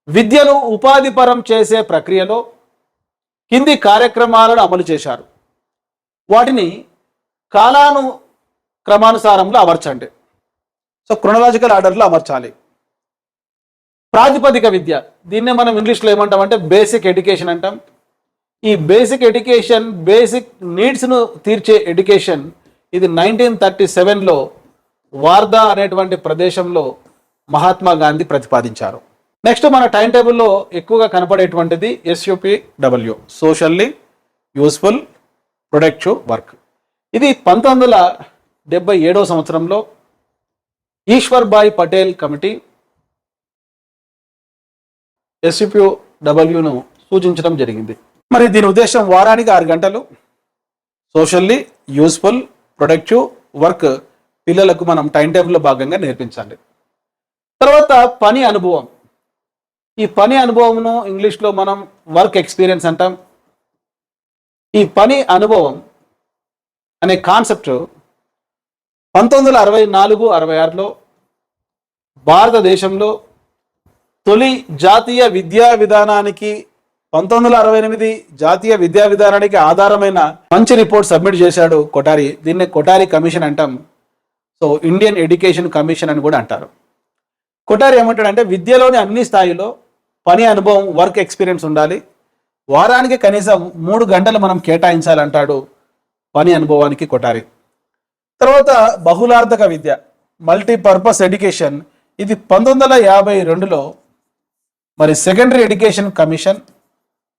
విద్యను ఉపాధిపరం చేసే ప్రక్రియలో కింది కార్యక్రమాలను అమలు చేశారు. వాటిని క్రమానుసారంలో అమర్చండి. సో క్రొనలాజికల్ ఆర్డర్లో అమర్చాలి. ప్రాతిపదిక విద్య, దీన్నే మనం ఇంగ్లీష్లో ఏమంటామంటే బేసిక్ ఎడ్యుకేషన్ అంటాం. ఈ బేసిక్ ఎడ్యుకేషన్, బేసిక్ నీడ్స్ను తీర్చే ఎడ్యుకేషన్, ఇది 1937లో వార్దా అనేటువంటి ప్రదేశంలో మహాత్మా గాంధీ ప్రతిపాదించారు. నెక్స్ట్ మన టైం టేబుల్లో ఎక్కువగా కనపడేటువంటిది SUPW, socially useful productive work. ఇది 1977 సంవత్సరంలో ఈశ్వర్ భాయ్ పటేల్ కమిటీ SUPWను సూచించడం జరిగింది. మరి దీని ఉద్దేశం వారానికి 6 గంటలు సోషల్లీ యూస్ఫుల్ ప్రొడక్టివ్ వర్క్ పిల్లలకు మనం టైం టేబుల్లో భాగంగా నేర్పించాలి. తర్వాత పని అనుభవం. ఈ పని అనుభవంను ఇంగ్లీష్లో మనం వర్క్ ఎక్స్పీరియన్స్ అంటాం. ఈ పని అనుభవం అనే కాన్సెప్ట్ 1964-66లో భారతదేశంలో తొలి జాతీయ విద్యా విధానానికి 1968 జాతీయ విద్యా విధానానికి ఆధారమైన మంచి రిపోర్ట్ సబ్మిట్ చేశాడు కొఠారి. దీన్ని కొఠారి కమిషన్ అంటాం. సో ఇండియన్ ఎడ్యుకేషన్ కమిషన్ అని కూడా అంటారు. కొఠారి ఏమంటాడంటే విద్యలోని అన్ని స్థాయిలో పని అనుభవం, వర్క్ ఎక్స్పీరియన్స్ ఉండాలి. వారానికి కనీసం 3 గంటలు మనం కేటాయించాలంటాడు పని అనుభవానికి కొఠారి. తర్వాత బహుళార్థక విద్య, మల్టీపర్పస్ ఎడ్యుకేషన్, ఇది 1952లో మరి సెకండరీ ఎడ్యుకేషన్ కమిషన్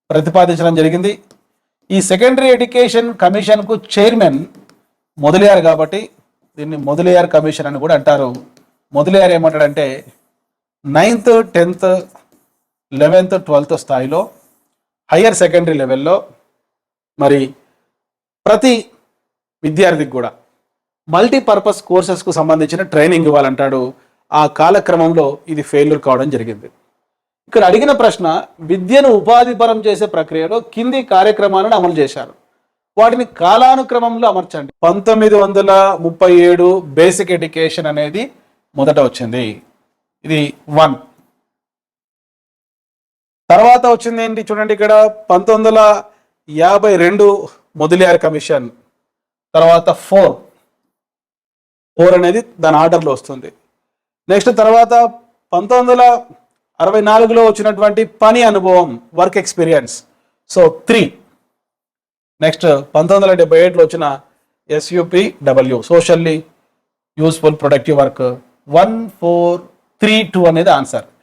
ప్రతిపాదించడం జరిగింది. ఈ సెకండరీ ఎడ్యుకేషన్ కమిషన్కు చైర్మన్ మొదలియార్ కాబట్టి దీన్ని మొదలియార్ కమిషన్ అని కూడా అంటారు. మొదలియార్ ఏమంటాడంటే 9th, 10th, 11th, 12th స్థాయిలో హయ్యర్ సెకండరీ లెవెల్లో మరి ప్రతి విద్యార్థికి కూడా మల్టీపర్పస్ కోర్సెస్కు సంబంధించిన ట్రైనింగ్ ఇవ్వాలంటాడు. ఆ కాలక్రమంలో ఇది ఫెయిల్యూర్ కావడం జరిగింది. ఇక్కడ అడిగిన ప్రశ్న, విద్యను ఉపాధిపరం చేసే ప్రక్రియలో కింది కార్యక్రమాలను అమలు చేశారు, వాటిని కాలానుక్రమంలో అమర్చండి. 1937 బేసిక్ ఎడ్యుకేషన్ అనేది మొదట వచ్చింది, ఇది 1. తర్వాత వచ్చింది ఏంటి చూడండి, ఇక్కడ 1952 మొదలియార్ కమిషన్. తర్వాత 4 అనేది దాని ఆర్డర్లో వస్తుంది. నెక్స్ట్ తర్వాత 1964లో వచ్చినటువంటి పని అనుభవం, వర్క్ ఎక్స్పీరియన్స్, సో 3. నెక్స్ట్ 1978లో వచ్చిన SUPW, socially useful productive work, 1, 4, 3, 2 అనేది ఆన్సర్.